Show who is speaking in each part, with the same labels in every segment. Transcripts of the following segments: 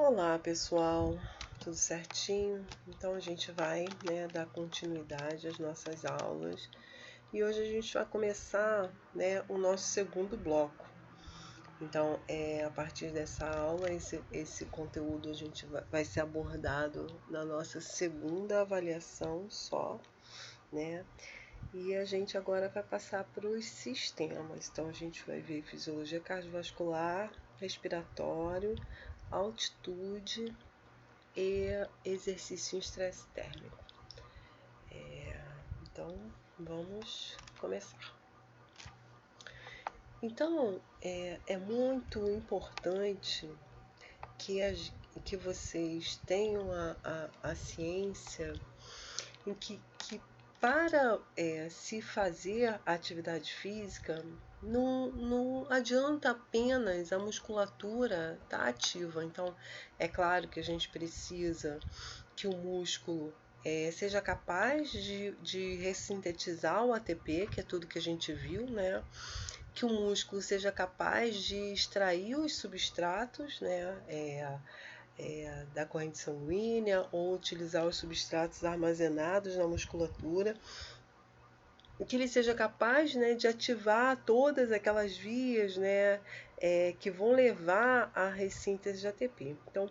Speaker 1: Olá pessoal, tudo certinho? Então a gente vai, dar continuidade às nossas aulas e hoje a gente vai começar, o nosso segundo bloco. Então, a partir dessa aula, esse conteúdo a gente vai ser abordado na nossa segunda avaliação só, né? E a gente agora vai passar para os sistemas. Então a gente vai ver fisiologia cardiovascular, respiratório, altitude e exercício em estresse térmico. Então, vamos começar. Então, é muito importante que vocês tenham a ciência em que para se fazer atividade física, não adianta apenas a musculatura estar ativa. Então, é claro que a gente precisa que o músculo seja capaz de ressintetizar o ATP, que é tudo que a gente viu, né? Que o músculo seja capaz de extrair os substratos, né? Da corrente sanguínea ou utilizar os substratos armazenados na musculatura, que ele seja capaz, de ativar todas aquelas vias, que vão levar à ressíntese de ATP. Então,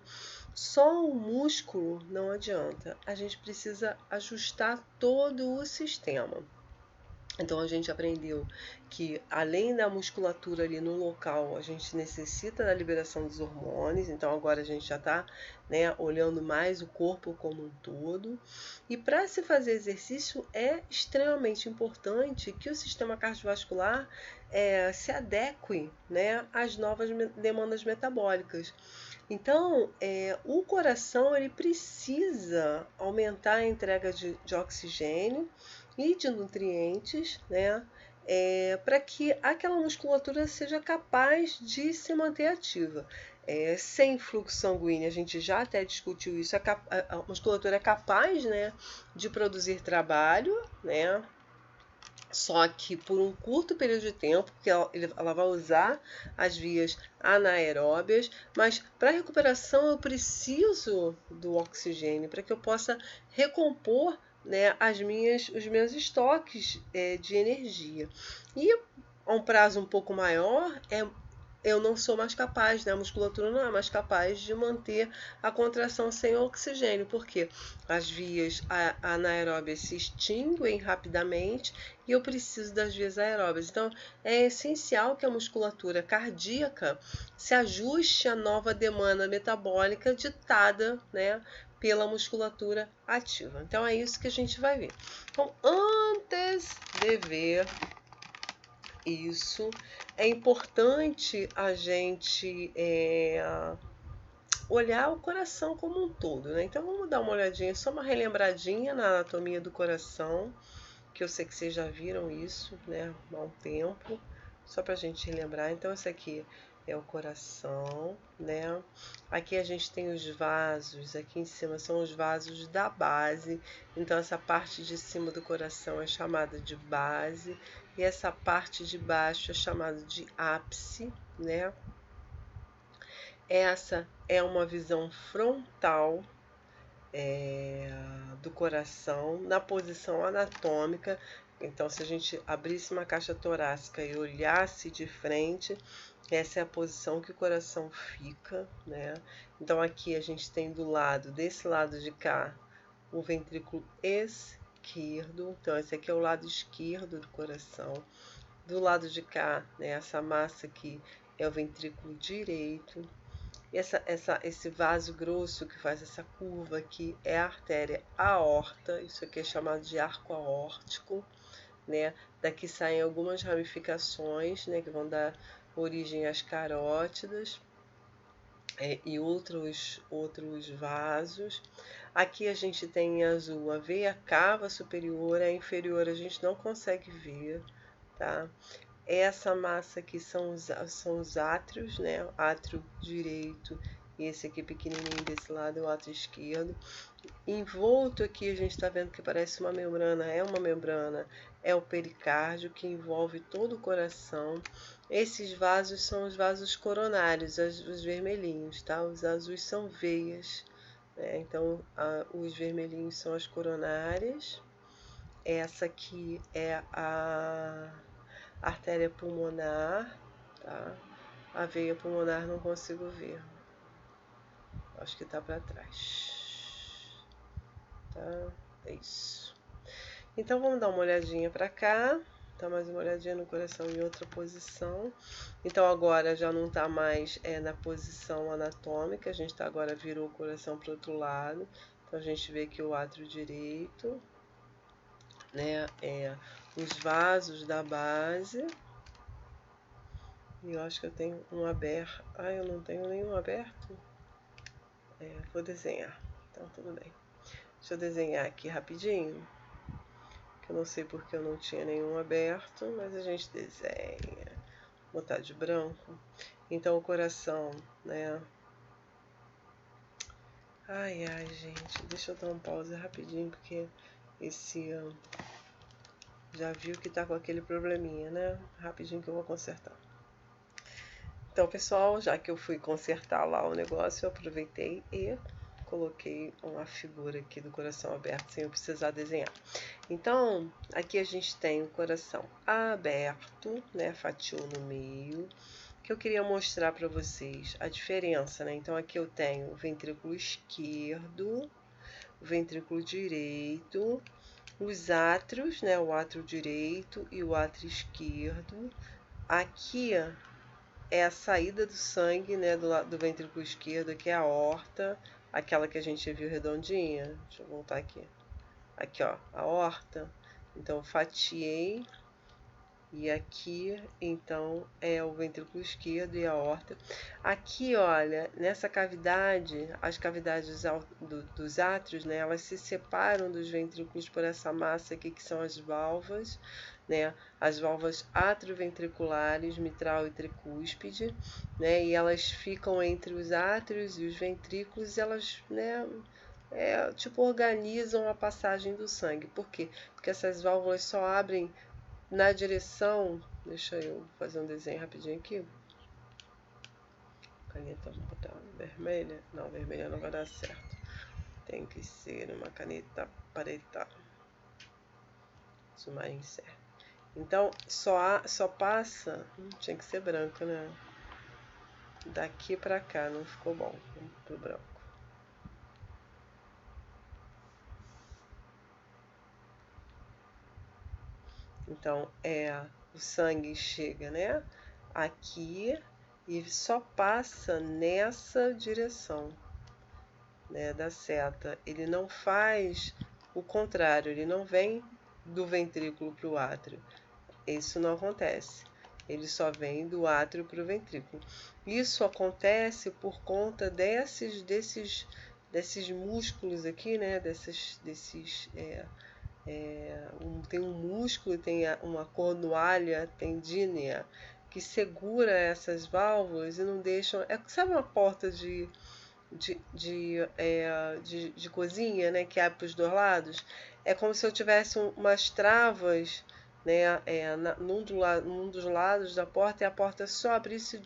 Speaker 1: só o músculo não adianta, a gente precisa ajustar todo o sistema. Então a gente aprendeu que além da musculatura ali no local, a gente necessita da liberação dos hormônios. Então agora a gente já está olhando mais o corpo como um todo. E para se fazer exercício é extremamente importante que o sistema cardiovascular se adeque às novas demandas metabólicas. Então, o coração ele precisa aumentar a entrega de oxigênio e de nutrientes, para que aquela musculatura seja capaz de se manter ativa. Sem fluxo sanguíneo, a gente já até discutiu isso, a musculatura é capaz, de produzir trabalho, só que por um curto período de tempo, porque ela vai usar as vias anaeróbias, mas para recuperação eu preciso do oxigênio para que eu possa recompor os meus estoques de energia. E a um prazo um pouco maior, eu não sou mais capaz, a musculatura não é mais capaz de manter a contração sem oxigênio, porque as vias anaeróbias se extinguem rapidamente e eu preciso das vias aeróbias. Então, é essencial que a musculatura cardíaca se ajuste à nova demanda metabólica ditada, pela musculatura ativa. Então, é isso que a gente vai ver. Então, antes de ver isso, é importante a gente olhar o coração como um todo, Então vamos dar uma olhadinha, só uma relembradinha na anatomia do coração, que eu sei que vocês já viram isso, há um tempo, só pra gente relembrar. Então esse aqui é o coração, Aqui a gente tem os vasos, aqui em cima são os vasos da base. Então essa parte de cima do coração é chamada de base e essa parte de baixo é chamada de ápice, Essa é uma visão frontal do coração na posição anatômica. Então, se a gente abrisse uma caixa torácica e olhasse de frente, essa é a posição que o coração fica, Então, aqui a gente tem desse lado de cá, o ventrículo esquerdo. Então, esse aqui é o lado esquerdo do coração. Do lado de cá, essa massa aqui é o ventrículo direito. Esse vaso grosso que faz essa curva aqui é a artéria aorta, isso aqui é chamado de arco aórtico, Daqui saem algumas ramificações, que vão dar origem às carótidas e outros vasos. Aqui a gente tem em azul a veia cava superior, a inferior a gente não consegue ver, tá? Essa massa aqui são os átrios, Átrio direito e esse aqui pequenininho desse lado é o átrio esquerdo. Envolto aqui a gente está vendo que parece uma membrana, é o pericárdio que envolve todo o coração. Esses vasos são os vasos coronários, os vermelhinhos, tá? Os azuis são veias, né? Então os vermelhinhos são as coronárias. Essa aqui é a artéria pulmonar, tá? A veia pulmonar não consigo ver. Acho que tá para trás. Tá? É isso. Então vamos dar uma olhadinha para cá. Tá mais uma olhadinha no coração em outra posição. Então agora já não tá mais na posição anatômica. A gente tá agora virou o coração para o outro lado. Então a gente vê que o átrio direito, né, os vasos da base. E eu acho que eu tenho um aberto. Ah, eu não tenho nenhum aberto? Vou desenhar. Então tudo bem. Deixa eu desenhar aqui rapidinho. Que eu não sei porque eu não tinha nenhum aberto, mas a gente desenha. Vou botar de branco. Então o coração, né? Ai, gente. Deixa eu dar um pause rapidinho, porque esse... já viu que tá com aquele probleminha, né? Rapidinho que eu vou consertar. Então, pessoal, já que eu fui consertar lá o negócio, eu aproveitei e coloquei uma figura aqui do coração aberto sem eu precisar desenhar. Então, aqui a gente tem o coração aberto, né, fatiou no meio, que eu queria mostrar para vocês a diferença, né? Então, aqui eu tenho o ventrículo esquerdo, o ventrículo direito, os átrios, né, o átrio direito e o átrio esquerdo. Aqui é a saída do sangue, né, do ventrículo esquerdo, que é a aorta, aquela que a gente viu redondinha. Deixa eu voltar aqui. Aqui, ó, a aorta. Então, fatiei. E aqui, então, é o ventrículo esquerdo e a aorta. Aqui, olha, nessa cavidade, as cavidades dos átrios, né, elas se separam dos ventrículos por essa massa aqui, que são as válvulas, né, as válvulas atrioventriculares, mitral e tricúspide, né, e elas ficam entre os átrios e os ventrículos, e elas, né, tipo, organizam a passagem do sangue. Por quê? Porque essas válvulas só abrem na direção, deixa eu fazer um desenho rapidinho aqui. Caneta, vou botar vermelha. Não, vermelha não vai dar certo. Tem que ser uma caneta preta. Zoomar em certo. Então, só passa. Tinha que ser branco, né? Daqui pra cá, não ficou bom. Vamos pro branco. Então, o sangue chega, né? Aqui e só passa nessa direção, né, da seta. Ele não faz o contrário, ele não vem do ventrículo para o átrio. Isso não acontece. Ele só vem do átrio para o ventrículo. Isso acontece por conta desses músculos aqui, né? Tem um músculo, tem uma cornualha tendínea que segura essas válvulas e não deixam. Sabe uma porta de cozinha, né, que abre para os dois lados? É como se eu tivesse umas travas, né, num dos lados da porta, e a porta só abrisse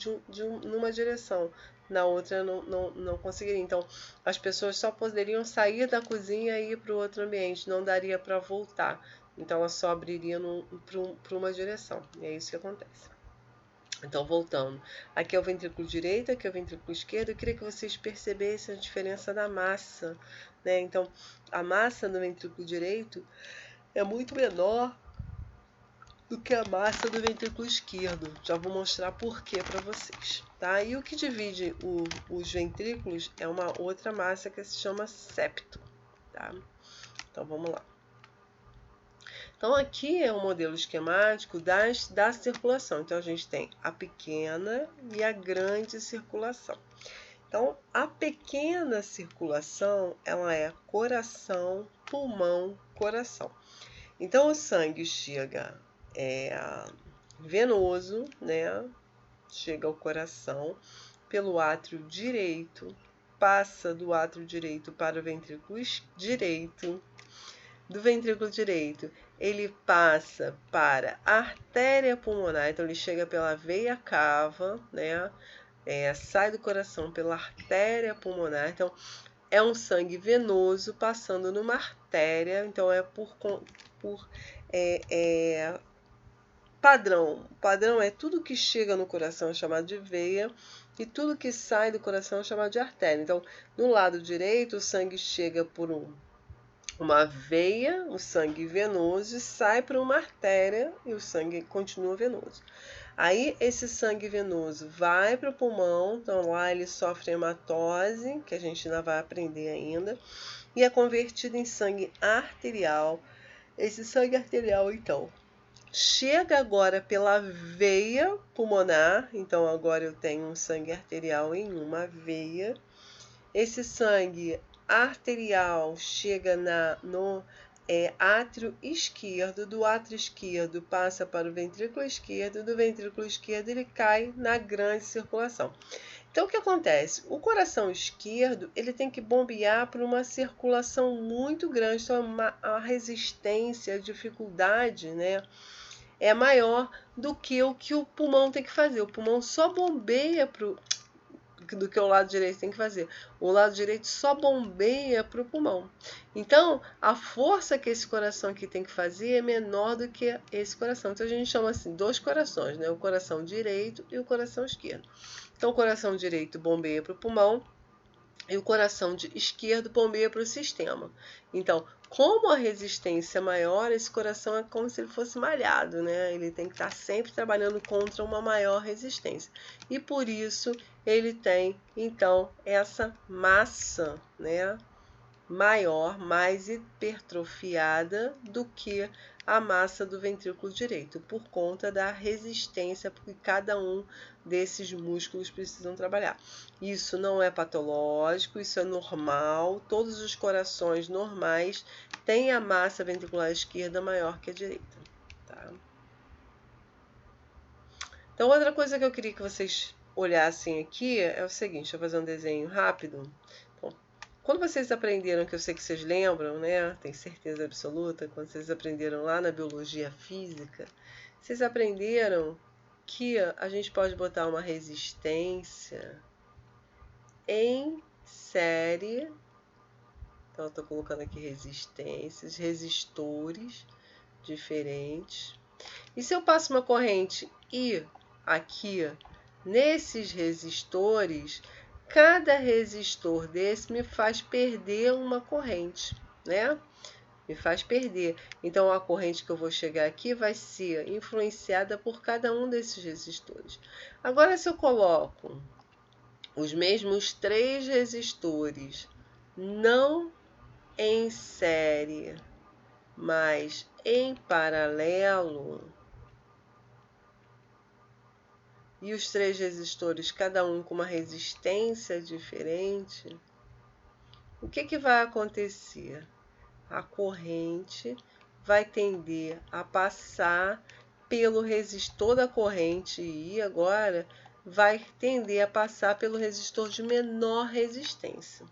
Speaker 1: numa direção, na outra não conseguiria. Então, as pessoas só poderiam sair da cozinha e ir para o outro ambiente, não daria para voltar. Então, ela só abriria para uma direção, e é isso que acontece. Então, voltando, aqui é o ventrículo direito, aqui é o ventrículo esquerdo. Eu queria que vocês percebessem a diferença da massa, né? Então, a massa do ventrículo direito é muito menor do que a massa do ventrículo esquerdo. Já vou mostrar por quê para vocês, tá? E o que divide os ventrículos é uma outra massa que se chama septo, tá? Então, vamos lá. Então, aqui é o modelo esquemático da circulação. Então, a gente tem a pequena e a grande circulação. Então, a pequena circulação, ela é coração, pulmão, coração. Então, o sangue chega venoso, né? Chega ao coração pelo átrio direito, passa do átrio direito para o ventrículo direito. Do ventrículo direito, ele passa para a artéria pulmonar, então ele chega pela veia cava, né? Sai do coração pela artéria pulmonar, então é um sangue venoso passando numa artéria, então é por padrão. Padrão é tudo que chega no coração é chamado de veia e tudo que sai do coração é chamado de artéria. Então, no lado direito, o sangue chega por uma veia, o sangue venoso, e sai para uma artéria e o sangue continua venoso. Aí esse sangue venoso vai para o pulmão, então lá ele sofre hematose, que a gente ainda vai aprender ainda, e é convertido em sangue arterial. Esse sangue arterial, então, chega agora pela veia pulmonar, então agora eu tenho um sangue arterial em uma veia. Esse sangue arterial chega no átrio esquerdo, do átrio esquerdo passa para o ventrículo esquerdo, do ventrículo esquerdo ele cai na grande circulação. Então, o que acontece? O coração esquerdo ele tem que bombear para uma circulação muito grande, então a resistência, a dificuldade, né, é maior do que o pulmão tem que fazer. O pulmão só bombeia do que o lado direito tem que fazer. O lado direito só bombeia para o pulmão. Então, a força que esse coração aqui tem que fazer é menor do que esse coração. Então, a gente chama assim, dois corações, né? O coração direito e o coração esquerdo. Então, o coração direito bombeia para o pulmão e o coração esquerdo bombeia para o sistema. Então, como a resistência é maior, esse coração é como se ele fosse malhado, né? Ele tem que estar sempre trabalhando contra uma maior resistência. E por isso ele tem, então, essa massa, né, maior, mais hipertrofiada do que a massa do ventrículo direito, por conta da resistência que cada um desses músculos precisam trabalhar. Isso não é patológico, isso é normal. Todos os corações normais têm a massa ventricular esquerda maior que a direita. Tá? Então, outra coisa que eu queria que vocês olhassem aqui é o seguinte, deixa eu fazer um desenho rápido. Então, quando vocês aprenderam, que eu sei que vocês lembram, né? Tenho certeza absoluta, quando vocês aprenderam lá na biologia física, vocês aprenderam que a gente pode botar uma resistência em série. Então, eu estou colocando aqui resistências, resistores diferentes. E se eu passo uma corrente I aqui nesses resistores, cada resistor desse me faz perder uma corrente, né? Me faz perder. Então, a corrente que eu vou chegar aqui vai ser influenciada por cada um desses resistores. Agora, se eu coloco os mesmos 3 resistores, não em série, mas em paralelo, e os 3 resistores, cada um com uma resistência diferente, o que vai acontecer? A corrente vai tender a passar pelo resistor da corrente I, agora vai tender a passar pelo resistor de menor resistência.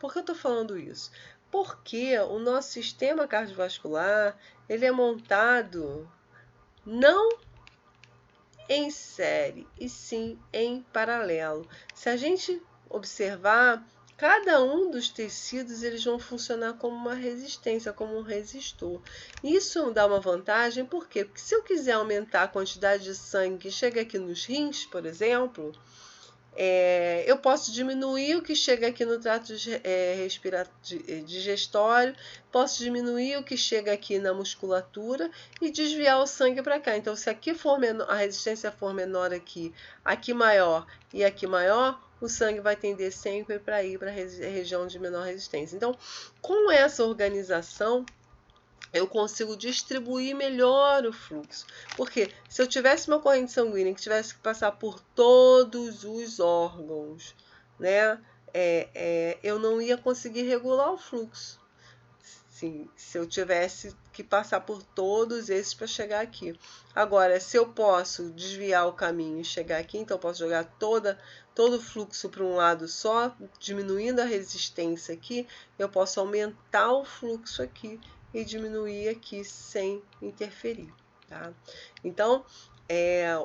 Speaker 1: Por que eu estou falando isso? Porque o nosso sistema cardiovascular ele é montado não em série, e sim em paralelo. Se a gente observar, cada um dos tecidos eles vão funcionar como uma resistência, como um resistor. Isso dá uma vantagem, por quê? Porque se eu quiser aumentar a quantidade de sangue que chega aqui nos rins, por exemplo, eu posso diminuir o que chega aqui no trato digestório, posso diminuir o que chega aqui na musculatura e desviar o sangue para cá. Então, se aqui for menor, a resistência for menor aqui maior e aqui maior, o sangue vai tender sempre para ir para a região de menor resistência. Então, com essa organização, eu consigo distribuir melhor o fluxo. Porque se eu tivesse uma corrente sanguínea que tivesse que passar por todos os órgãos, né, eu não ia conseguir regular o fluxo. assim, se eu tivesse que passar por todos esses para chegar aqui. Agora, se eu posso desviar o caminho e chegar aqui, então eu posso jogar todo o fluxo para um lado só, diminuindo a resistência aqui, eu posso aumentar o fluxo aqui e diminuir aqui sem interferir, tá? Então,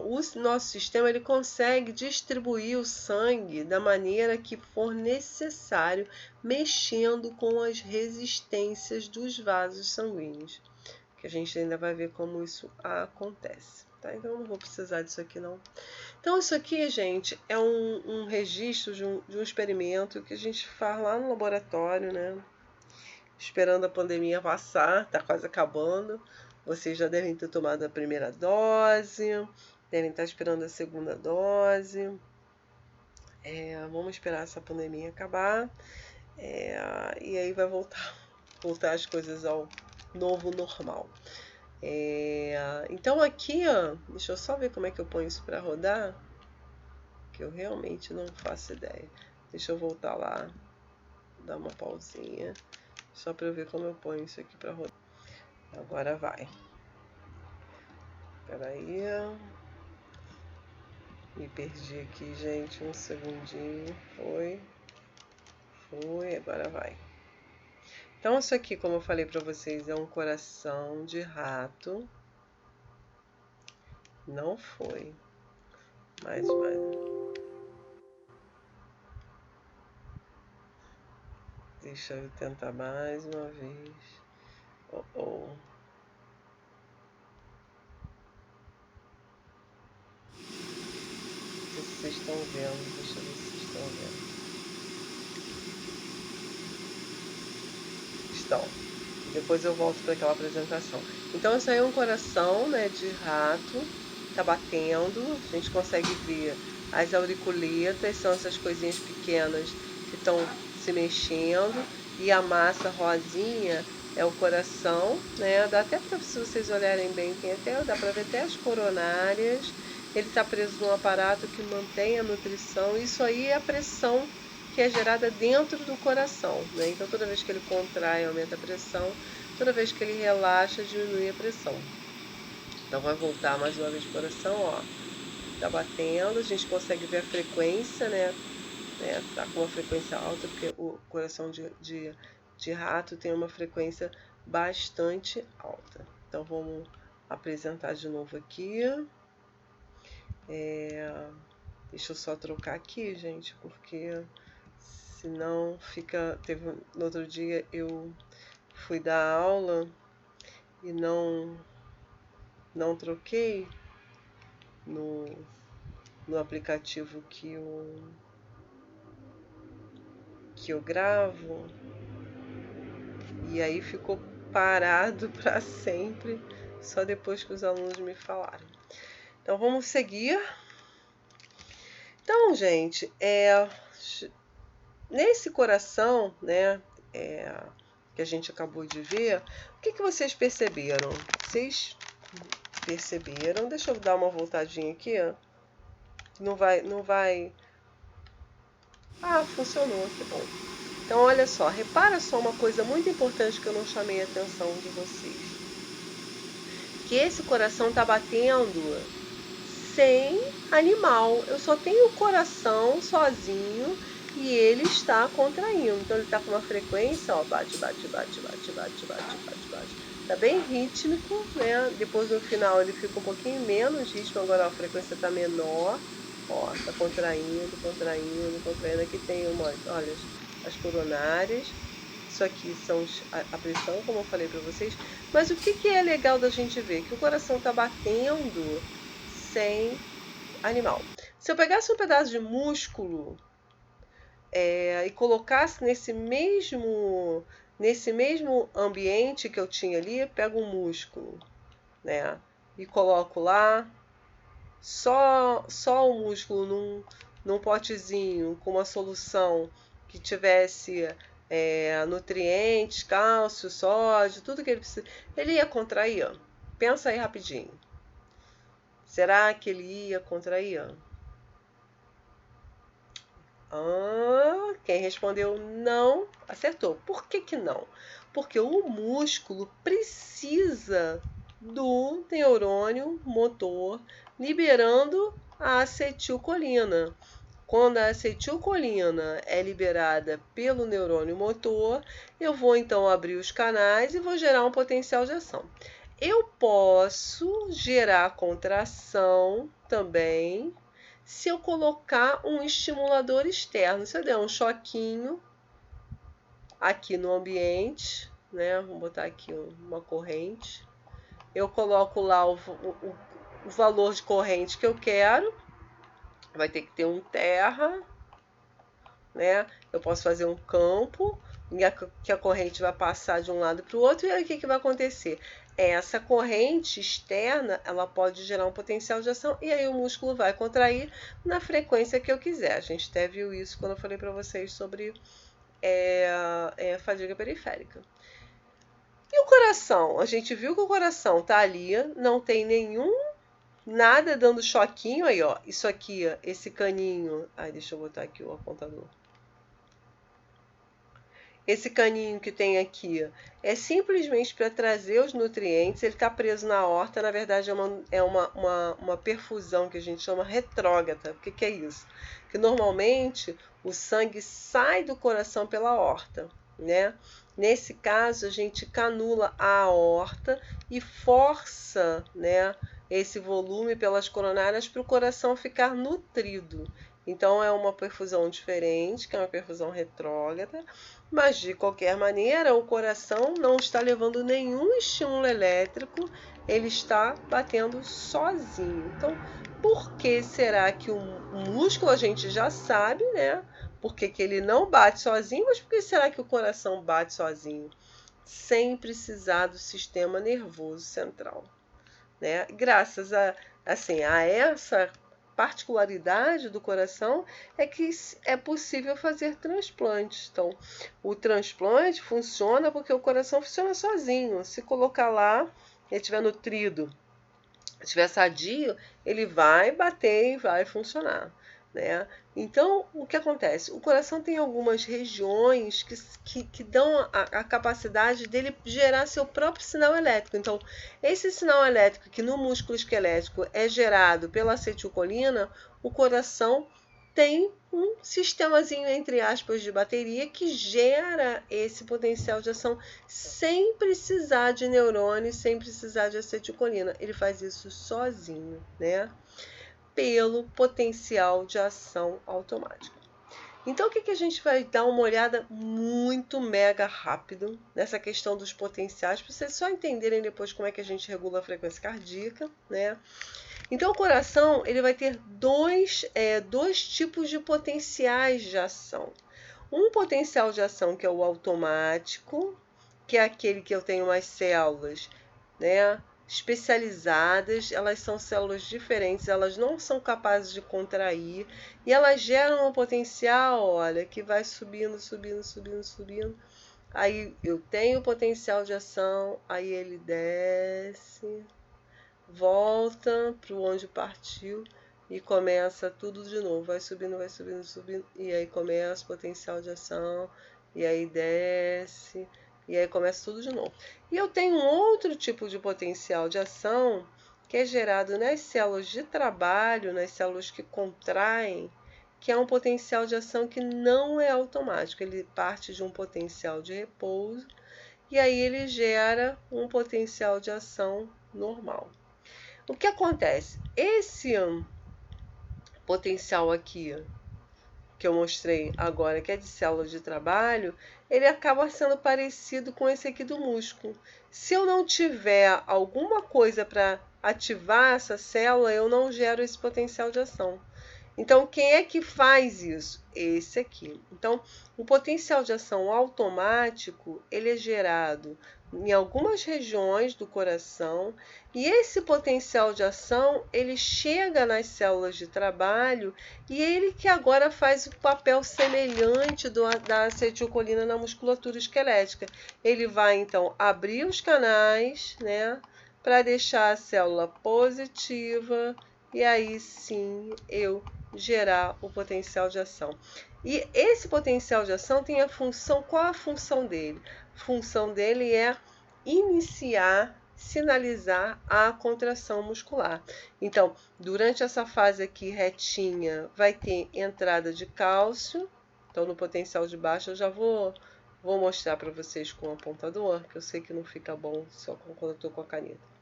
Speaker 1: o nosso sistema ele consegue distribuir o sangue da maneira que for necessário, mexendo com as resistências dos vasos sanguíneos, que a gente ainda vai ver como isso acontece, tá? Então eu não vou precisar disso aqui não. Então isso aqui, gente, é um registro de um experimento que a gente faz lá no laboratório, né? Esperando a pandemia passar, tá quase acabando. Vocês já devem ter tomado a primeira dose, devem estar esperando a segunda dose. Vamos esperar essa pandemia acabar. E aí vai voltar as coisas ao novo normal. Então aqui, ó, deixa eu só ver como é que eu ponho isso para rodar, que eu realmente não faço ideia. Deixa eu voltar lá, dar uma pausinha, só para eu ver como eu ponho isso aqui para rodar. Agora vai. Espera aí. Me perdi aqui, gente. Um segundinho. Foi, agora vai. Então isso aqui, como eu falei para vocês, é um coração de rato. Não foi. Mais. Deixa eu tentar mais uma vez. Não sei se vocês estão vendo. Deixa eu ver se vocês estão vendo. Estão. Depois eu volto para aquela apresentação. Então isso aí é um coração, né, de rato. Tá batendo. A gente consegue ver as auriculetas, são essas coisinhas pequenas que estão se mexendo, e a massa rosinha é o coração, né? Dá até para, se vocês olharem bem, dá para ver até as coronárias. Ele está preso num aparato que mantém a nutrição. Isso aí é a pressão que é gerada dentro do coração, né? Então toda vez que ele contrai, aumenta a pressão, toda vez que ele relaxa, diminui a pressão. Então vai voltar mais uma vez o coração, ó. Tá batendo, a gente consegue ver a frequência, né? Tá com uma frequência alta, porque o coração de rato tem uma frequência bastante alta. Então vamos apresentar de novo aqui. Deixa eu só trocar aqui, gente, porque senão fica... No outro dia eu fui dar aula e não troquei no aplicativo que eu gravo, e aí ficou parado para sempre, só depois que os alunos me falaram. Então vamos seguir. Então, gente, nesse coração, né, que a gente acabou de ver, o que vocês perceberam? Vocês perceberam? Deixa eu dar uma voltadinha aqui, ó. Não vai. Ah, funcionou, que bom. Então, olha só, repara só uma coisa muito importante que eu não chamei a atenção de vocês. Que esse coração tá batendo sem animal. Eu só tenho o coração sozinho e ele está contraindo. Então, ele está com uma frequência, ó, bate. Tá bem rítmico, né? Depois, no final, ele fica um pouquinho menos ritmo. Agora, ó, a frequência tá menor. Ó, tá contraindo. Aqui tem olha, as coronárias. Isso aqui são a pressão, como eu falei para vocês. Mas o que é legal da gente ver? Que o coração tá batendo sem animal. Se eu pegasse um pedaço de músculo e colocasse nesse mesmo ambiente que eu tinha ali, pego um músculo, né, e coloco lá, só o músculo num potezinho com uma solução que tivesse nutrientes, cálcio, sódio, tudo que ele precisa, ele ia contrair? Pensa aí rapidinho. Será que ele ia contrair? Quem respondeu não, acertou. Por que que não? Porque o músculo precisa do neurônio motor liberando a acetilcolina. Quando a acetilcolina é liberada pelo neurônio motor, eu vou então abrir os canais e vou gerar um potencial de ação. Eu posso gerar contração também se eu colocar um estimulador externo. Se eu der um choquinho aqui no ambiente, né? Vou botar aqui uma corrente. Eu coloco lá o valor de corrente que eu quero. Vai ter que ter um terra, né? Eu posso fazer um campo que a corrente vai passar de um lado para o outro. E aí o que vai acontecer? Essa corrente externa, ela pode gerar um potencial de ação e aí o músculo vai contrair na frequência que eu quiser. A gente até viu isso quando eu falei para vocês sobre fadiga periférica. E o coração? A gente viu que o coração tá ali, não tem nada dando choquinho aí, ó. Isso aqui, ó, esse caninho. Ai, deixa eu botar aqui o apontador. Esse caninho que tem aqui é simplesmente para trazer os nutrientes. Ele está preso na aorta. Na verdade, é uma perfusão que a gente chama retrógrada. O que é isso? Que normalmente o sangue sai do coração pela aorta, né? Nesse caso, a gente canula a aorta e força, né, esse volume pelas coronárias para o coração ficar nutrido. Então, é uma perfusão diferente, que é uma perfusão retrógrada, mas de qualquer maneira, o coração não está levando nenhum estímulo elétrico, ele está batendo sozinho. Então, por que será que o músculo a gente já sabe, né? Por que ele não bate sozinho, mas por que será que o coração bate sozinho? Sem precisar do sistema nervoso central, né? Graças a essa particularidade do coração é que é possível fazer transplantes. Então, o transplante funciona porque o coração funciona sozinho. Se colocar lá, ele estiver nutrido, estiver sadio, ele vai bater e vai funcionar, né? Então, o que acontece? O coração tem algumas regiões que dão a capacidade dele gerar seu próprio sinal elétrico. Então, esse sinal elétrico que no músculo esquelético é gerado pela acetilcolina, o coração tem um sistemazinho, entre aspas, de bateria que gera esse potencial de ação sem precisar de neurônio, sem precisar de acetilcolina. Ele faz isso sozinho, né? Pelo potencial de ação automática. Então, o que a gente vai dar uma olhada muito mega rápido nessa questão dos potenciais, para vocês só entenderem depois como é que a gente regula a frequência cardíaca, né? Então, o coração ele vai ter dois tipos de potenciais de ação. Um potencial de ação que é o automático, que é aquele que eu tenho umas células, né, especializadas, elas são células diferentes, elas não são capazes de contrair e elas geram um potencial, olha, que vai subindo, subindo, subindo, subindo. Aí eu tenho o potencial de ação, aí ele desce, volta para onde partiu e começa tudo de novo, vai subindo, subindo, e aí começa o potencial de ação, e aí desce, e aí começa tudo de novo. E eu tenho um outro tipo de potencial de ação que é gerado nas células de trabalho, nas células que contraem, que é um potencial de ação que não é automático, ele parte de um potencial de repouso, e aí ele gera um potencial de ação normal. O que acontece? Esse potencial aqui que eu mostrei agora, que é de células de trabalho, ele acaba sendo parecido com esse aqui do músculo. Se eu não tiver alguma coisa para ativar essa célula, eu não gero esse potencial de ação. Então, quem é que faz isso? Esse aqui. Então, o potencial de ação automático, ele é gerado em algumas regiões do coração, e esse potencial de ação, ele chega nas células de trabalho, e ele que agora faz o papel semelhante da acetilcolina na musculatura esquelética. Ele vai, então, abrir os canais, né, para deixar a célula positiva, e aí sim eu gerar o potencial de ação. E esse potencial de ação tem a função, qual a função dele? A função dele é iniciar, sinalizar a contração muscular. Então, durante essa fase aqui retinha, vai ter entrada de cálcio. Então, no potencial de baixo, eu já vou mostrar para vocês com o apontador, que eu sei que não fica bom só quando eu estou com a caneta.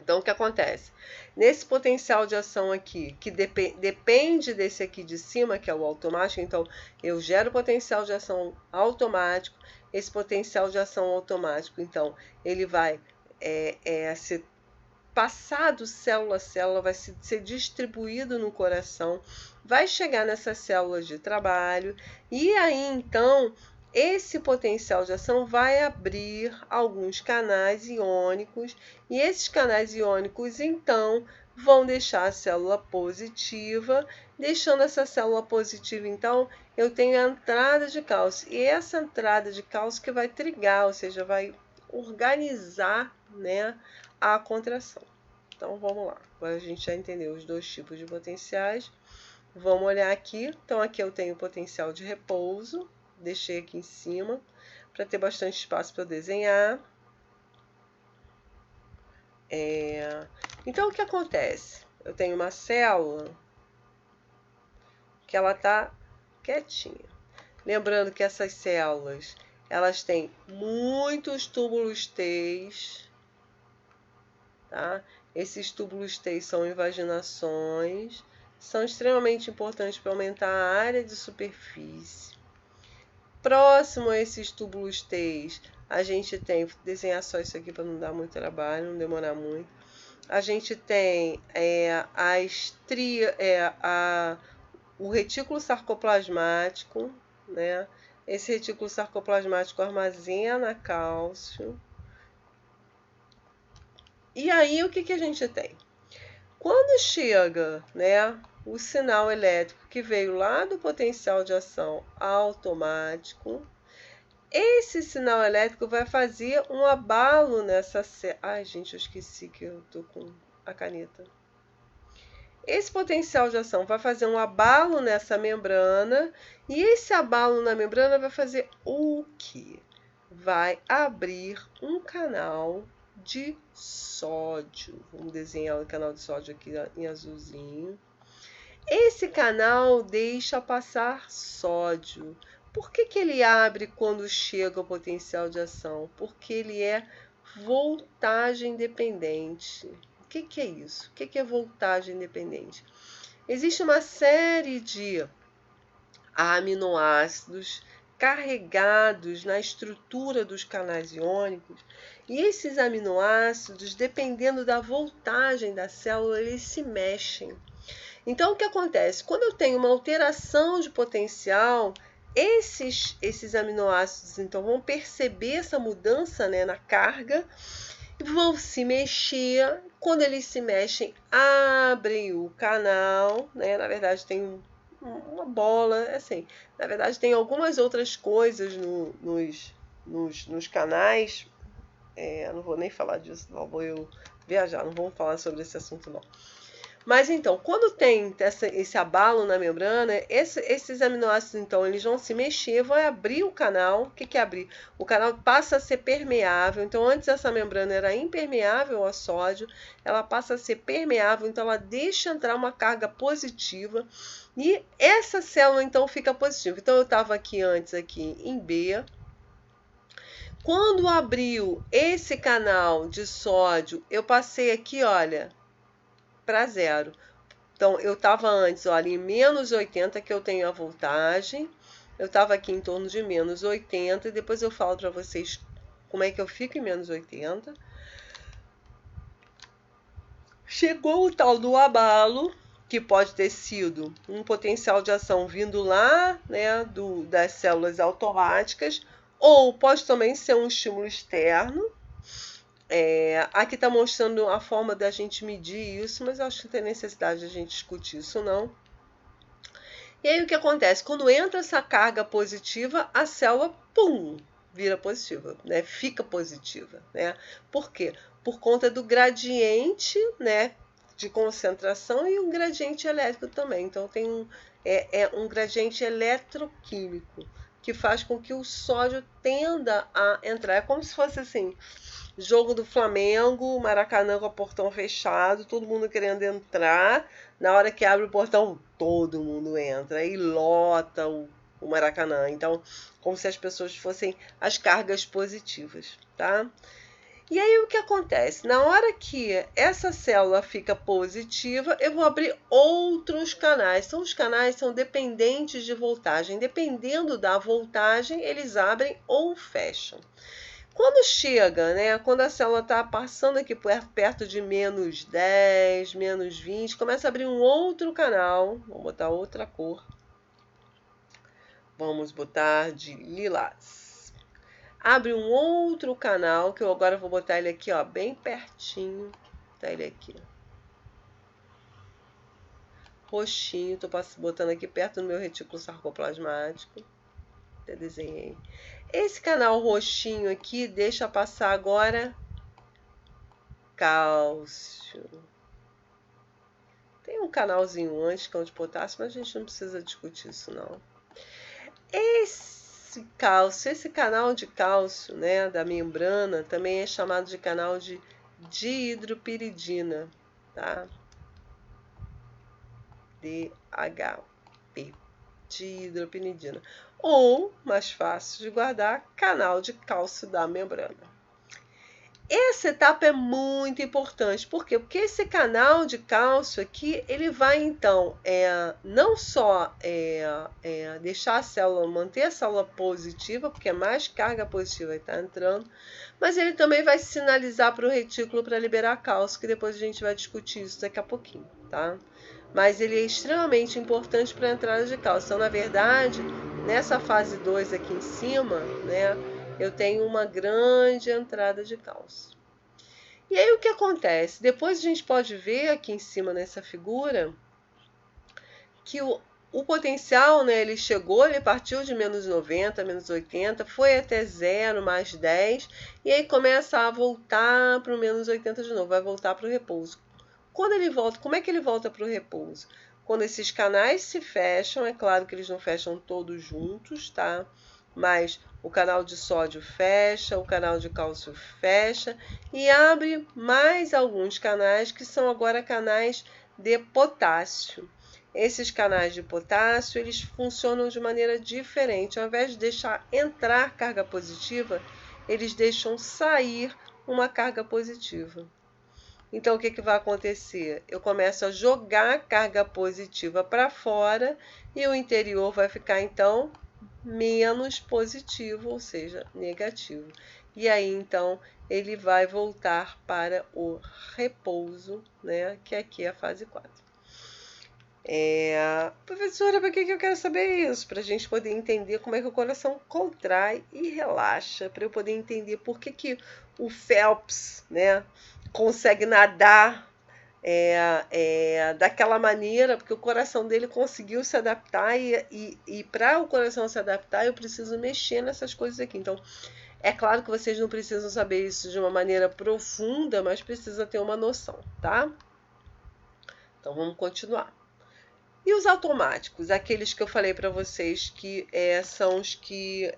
Speaker 1: Então, o que acontece? Nesse potencial de ação aqui, que depende desse aqui de cima, que é o automático, então eu gero potencial de ação automático, esse potencial de ação automático, então, ele vai ser passado célula a célula, vai ser distribuído no coração, vai chegar nessas células de trabalho, e aí, então, esse potencial de ação vai abrir alguns canais iônicos, e esses canais iônicos, então, vão deixar a célula positiva. Deixando essa célula positiva, então, eu tenho a entrada de cálcio. E essa entrada de cálcio que vai trigar, ou seja, vai organizar, né, a contração. Então, vamos lá. Agora a gente já entendeu os dois tipos de potenciais. Vamos olhar aqui. Então, aqui eu tenho o potencial de repouso. Deixei aqui em cima para ter bastante espaço para eu desenhar. Então, o que acontece? Eu tenho uma célula que ela está quietinha. Lembrando que essas células, elas têm muitos túbulos T, tá? Esses túbulos T são invaginações, são extremamente importantes para aumentar a área de superfície. Próximo a esses túbulos T, a gente tem, vou desenhar só isso aqui para não dar muito trabalho, não demorar muito. A gente tem o retículo sarcoplasmático, né? Esse retículo sarcoplasmático armazena cálcio. E aí, o que a gente tem? Quando chega, né, o sinal elétrico que veio lá do potencial de ação automático, esse sinal elétrico vai fazer um abalo nessa célula. Ai, gente, eu esqueci que eu tô com a caneta. Esse potencial de ação vai fazer um abalo nessa membrana, e esse abalo na membrana vai fazer o quê? Vai abrir um canal de sódio. Vamos desenhar o canal de sódio aqui em azulzinho. Esse canal deixa passar sódio. Por que ele abre quando chega o potencial de ação? Porque ele é voltagem dependente. O que é isso? O que é voltagem dependente? Existe uma série de aminoácidos carregados na estrutura dos canais iônicos, e esses aminoácidos, dependendo da voltagem da célula, eles se mexem. Então, o que acontece? Quando eu tenho uma alteração de potencial, esses aminoácidos então vão perceber essa mudança, né, na carga, e vão se mexer. Quando eles se mexem, abrem o canal, né? Na verdade, tem uma bola, assim. Na verdade, tem algumas outras coisas nos canais. Não vou nem falar disso, não vou eu viajar, não vamos falar sobre esse assunto, não. Mas então, quando tem esse abalo na membrana, esses aminoácidos, então, eles vão se mexer, vão abrir o canal. O que é abrir? O canal passa a ser permeável. Então, antes essa membrana era impermeável a sódio, ela passa a ser permeável, então ela deixa entrar uma carga positiva, e essa célula, então, fica positiva. Então, eu estava aqui antes, aqui em B. Quando abriu esse canal de sódio, eu passei aqui, olha, para zero. Então, eu estava antes, olha, em menos 80, que eu tenho a voltagem. Eu estava aqui em torno de menos 80, e depois eu falo para vocês como é que eu fico em menos 80. Chegou o tal do abalo, que pode ter sido um potencial de ação vindo lá, né, das células automáticas, ou pode também ser um estímulo externo. Aqui está mostrando a forma da gente medir isso, mas eu acho que não tem necessidade de a gente discutir isso, não. E aí o que acontece? Quando entra essa carga positiva, a célula, pum, vira positiva, né? Fica positiva, né? Por quê? Por conta do gradiente, né, de concentração, e o gradiente elétrico também. Então, tem é um gradiente eletroquímico que faz com que o sódio tenda a entrar. É como se fosse assim, jogo do Flamengo, Maracanã com o portão fechado, todo mundo querendo entrar. Na hora que abre o portão, todo mundo entra e lota o Maracanã. Então, como se as pessoas fossem as cargas positivas, tá? E aí o que acontece? Na hora que essa célula fica positiva, eu vou abrir outros canais. Então, os canais são dependentes de voltagem. Dependendo da voltagem, eles abrem ou fecham. Quando chega, né? Quando a célula está passando aqui perto de menos 10, menos 20, começa a abrir um outro canal. Vamos botar outra cor. Vamos botar de lilás. Abre um outro canal, que eu agora vou botar ele aqui, ó, bem pertinho. Tá ele aqui. Roxinho, tô botando aqui perto do meu retículo sarcoplasmático. Até desenhei. Esse canal roxinho aqui deixa passar agora cálcio. Tem um canalzinho antes, que é o de potássio, mas a gente não precisa discutir isso, não. Esse canal de cálcio, né, da membrana, também é chamado de canal de dihidropiridina, tá? DHP, dihidropiridina. Ou, mais fácil de guardar, canal de cálcio da membrana. Essa etapa é muito importante. Por quê? Porque esse canal de cálcio aqui, ele vai então não só deixar a célula, manter a célula positiva, porque mais carga positiva está entrando, mas ele também vai sinalizar para o retículo para liberar cálcio, que depois a gente vai discutir isso daqui a pouquinho, tá? Mas ele é extremamente importante para a entrada de cálcio. Então, na verdade, nessa fase 2 aqui em cima, né, eu tenho uma grande entrada de cálcio. E aí o que acontece? Depois a gente pode ver aqui em cima nessa figura que o potencial, né, ele chegou, ele partiu de menos 90, menos 80, foi até 0, mais 10, e aí começa a voltar para o menos 80 de novo, vai voltar para o repouso. Quando ele volta, como é que ele volta para o repouso? Quando esses canais se fecham, é claro que eles não fecham todos juntos, tá? Mas o canal de sódio fecha, o canal de cálcio fecha e abre mais alguns canais que são agora canais de potássio. Esses canais de potássio, eles funcionam de maneira diferente. Ao invés de deixar entrar carga positiva, eles deixam sair uma carga positiva. Então, o que vai acontecer? Eu começo a jogar carga positiva para fora e o interior vai ficar, então, menos positivo, ou seja, negativo. E aí, então, ele vai voltar para o repouso, né? Que aqui é a fase 4. Professora, por que eu quero saber isso? Para a gente poder entender como é que o coração contrai e relaxa, para eu poder entender por que o Phelps, né, consegue nadar daquela maneira, porque o coração dele conseguiu se adaptar e para o coração se adaptar eu preciso mexer nessas coisas aqui. Então, é claro que vocês não precisam saber isso de uma maneira profunda, mas precisa ter uma noção, tá? Então, vamos continuar. E os automáticos, aqueles que eu falei para vocês que são os que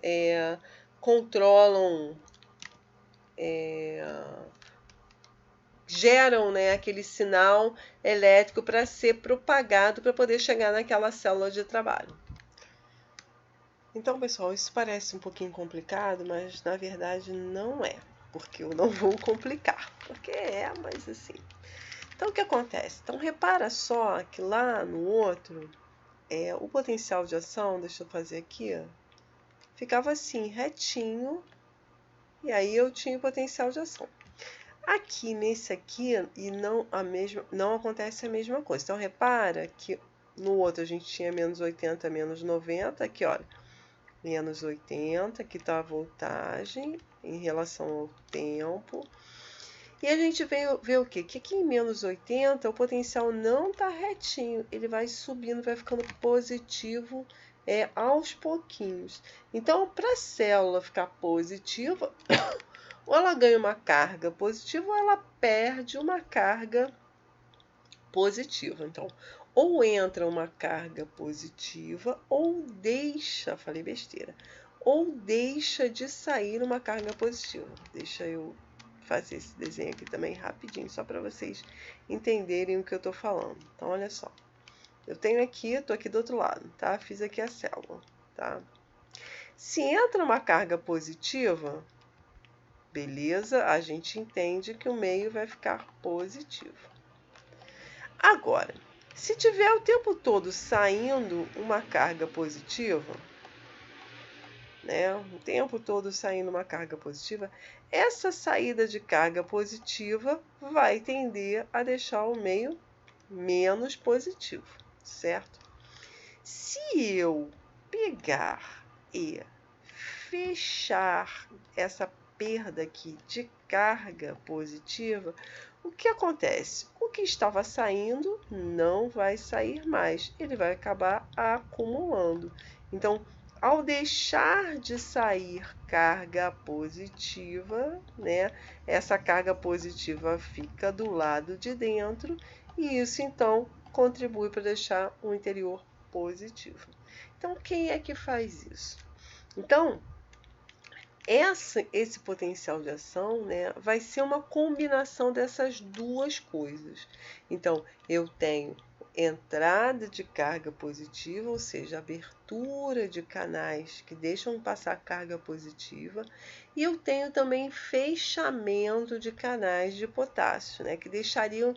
Speaker 1: controlam, geram, né, aquele sinal elétrico para ser propagado para poder chegar naquela célula de trabalho. Então, pessoal, isso parece um pouquinho complicado, mas na verdade não é, porque eu não vou complicar, porque mas assim. Então, o que acontece? Então, repara só que lá no outro, o potencial de ação, deixa eu fazer aqui, ó, ficava assim, retinho, e aí eu tinha o potencial de ação. Aqui, nesse aqui, e não acontece a mesma coisa. Então, repara que no outro a gente tinha menos 80, menos 90, aqui, olha, menos 80, aqui está a voltagem em relação ao tempo. E a gente vê o quê? Que aqui em menos 80 o potencial não está retinho, ele vai subindo, vai ficando positivo aos pouquinhos. Então, para a célula ficar positiva, ou ela ganha uma carga positiva ou ela perde uma carga positiva. Então, ou entra uma carga positiva ou deixa, falei besteira, ou deixa de sair uma carga positiva. Deixa eu fazer esse desenho aqui também rapidinho, só para vocês entenderem o que eu estou falando. Então, olha só. Eu tenho aqui, estou aqui do outro lado, tá? Fiz aqui a célula, tá? Se entra uma carga positiva, beleza, a gente entende que o meio vai ficar positivo. Agora, se tiver o tempo todo saindo uma carga positiva, né? O tempo todo saindo uma carga positiva, essa saída de carga positiva vai tender a deixar o meio menos positivo, certo? Se eu pegar e fechar essa perda aqui de carga positiva, o que acontece? O que estava saindo não vai sair mais, ele vai acabar acumulando. Então, ao deixar de sair carga positiva, né, essa carga positiva fica do lado de dentro e isso então contribui para deixar o interior positivo. Então, quem é que faz isso? Então, esse potencial de ação, né, vai ser uma combinação dessas duas coisas. Então, eu tenho entrada de carga positiva, ou seja, abertura de canais que deixam passar carga positiva, e eu tenho também fechamento de canais de potássio, né, que deixariam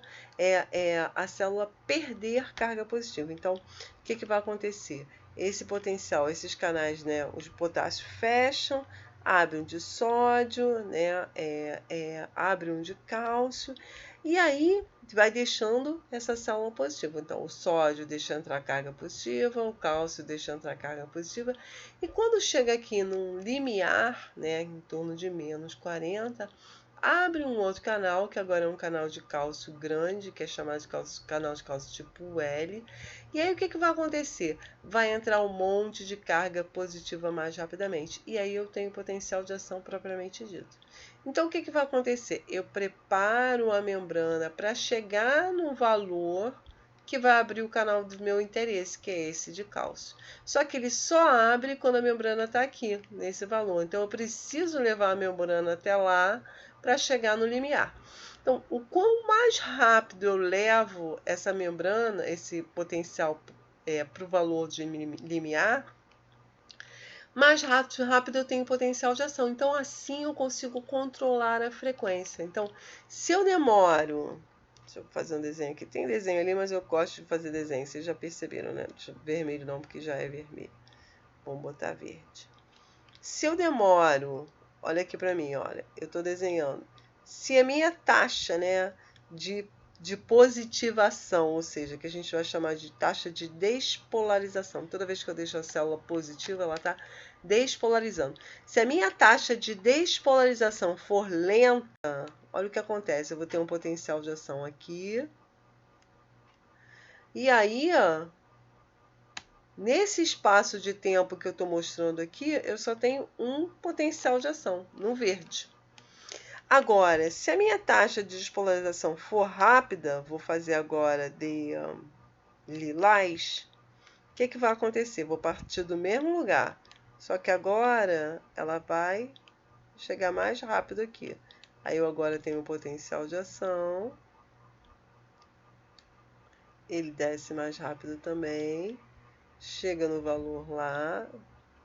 Speaker 1: a célula perder carga positiva. Então, o que vai acontecer? Esse potencial, esses canais, né, os potássio fecham, abre um de sódio, né, abre um de cálcio, e aí vai deixando essa célula positiva. Então, o sódio deixa entrar carga positiva, o cálcio deixa entrar carga positiva, e quando chega aqui num limiar, né, em torno de menos 40, abre um outro canal, que agora é um canal de cálcio grande, que é chamado de canal de cálcio tipo L. E aí o que vai acontecer? Vai entrar um monte de carga positiva mais rapidamente. E aí eu tenho potencial de ação propriamente dito. Então o que vai acontecer? Eu preparo a membrana para chegar no valor que vai abrir o canal do meu interesse, que é esse de cálcio. Só que ele só abre quando a membrana está aqui, nesse valor. Então eu preciso levar a membrana até lá para chegar no limiar. Então, o quão mais rápido eu levo essa membrana, esse potencial para o valor de limiar, mais rápido eu tenho potencial de ação. Então, assim eu consigo controlar a frequência. Então, se eu demoro... Deixa eu fazer um desenho aqui. Tem desenho ali, mas eu gosto de fazer desenho. Vocês já perceberam, né? Vermelho não, porque já é vermelho. Vamos botar verde. Se eu demoro... Olha aqui para mim, olha. Eu estou desenhando. Se a minha taxa, né, de positivação, ou seja, que a gente vai chamar de taxa de despolarização. Toda vez que eu deixo a célula positiva, ela está despolarizando. Se a minha taxa de despolarização for lenta, olha o que acontece. Eu vou ter um potencial de ação aqui. E aí, ó, nesse espaço de tempo que eu estou mostrando aqui, eu só tenho um potencial de ação, no verde. Agora, se a minha taxa de despolarização for rápida, vou fazer agora de lilás, o que vai acontecer? Vou partir do mesmo lugar, só que agora ela vai chegar mais rápido aqui. Aí eu agora tenho um potencial de ação, ele desce mais rápido também, chega no valor lá,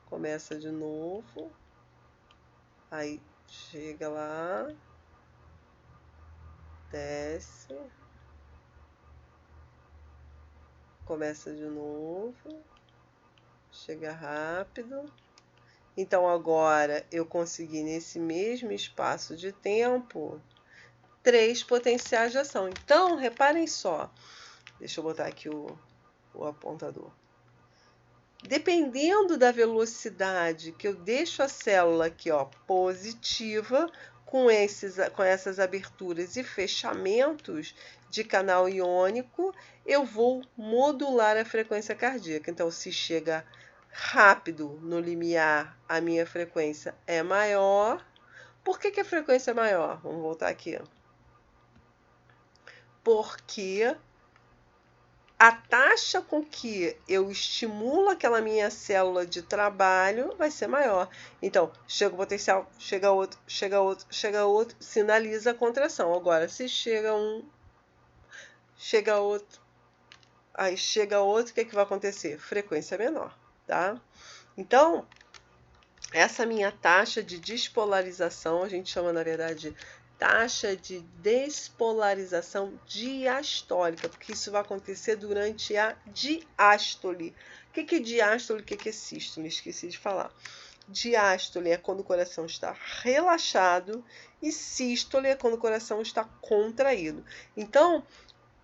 Speaker 1: começa de novo, aí chega lá, desce, começa de novo, chega rápido. Então, agora eu consegui, nesse mesmo espaço de tempo, 3 potenciais de ação. Então, reparem só. Deixa eu botar aqui o apontador. Dependendo da velocidade que eu deixo a célula aqui, ó, positiva, com essas aberturas e fechamentos de canal iônico, eu vou modular a frequência cardíaca. Então, se chega rápido no limiar, a minha frequência é maior. Por que a frequência é maior? Vamos voltar aqui. Porque a taxa com que eu estimulo aquela minha célula de trabalho vai ser maior. Então, chega o potencial, chega outro, chega outro, chega outro, sinaliza a contração. Agora, se chega um, chega outro, aí chega outro, o que, que vai acontecer? Frequência menor, tá? Então, essa minha taxa de despolarização, a gente chama, na verdade, taxa de despolarização diastólica, porque isso vai acontecer durante a diástole. O que é diástole e o que é sístole? Esqueci de falar. Diástole é quando o coração está relaxado e sístole é quando o coração está contraído. Então,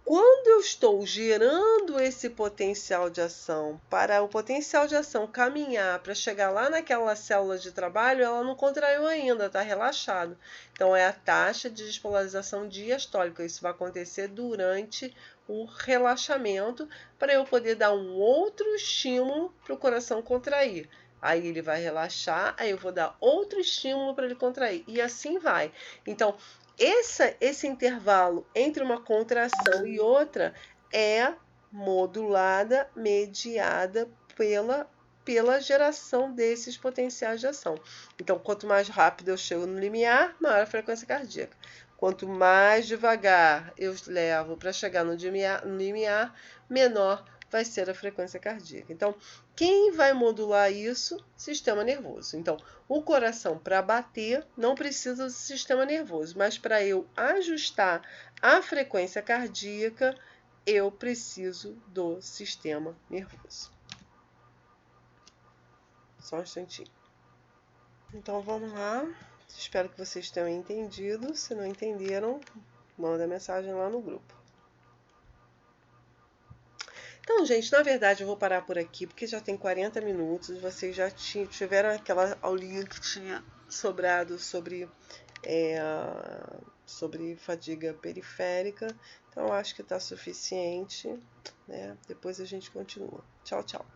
Speaker 1: quando eu estou gerando esse potencial de ação, para o potencial de ação caminhar para chegar lá naquela célula de trabalho, ela não contraiu ainda, está relaxado. Então, é a taxa de despolarização diastólica. Isso vai acontecer durante o relaxamento, para eu poder dar um outro estímulo para o coração contrair. Aí ele vai relaxar, aí eu vou dar outro estímulo para ele contrair. E assim vai. Então, esse intervalo entre uma contração e outra é modulada, mediada pela geração desses potenciais de ação. Então, quanto mais rápido eu chego no limiar, maior a frequência cardíaca. Quanto mais devagar eu levo para chegar no limiar, menor vai ser a frequência cardíaca. Então, quem vai modular isso? Sistema nervoso. Então, o coração, para bater, não precisa do sistema nervoso, mas para eu ajustar a frequência cardíaca, eu preciso do sistema nervoso. Só um instantinho. Então, vamos lá. Espero que vocês tenham entendido. Se não entenderam, manda mensagem lá no grupo. Então, gente, na verdade eu vou parar por aqui, porque já tem 40 minutos, vocês já tiveram aquela aulinha que tinha sobrado sobre fadiga periférica, então acho que está suficiente, né? Depois a gente continua. Tchau, tchau.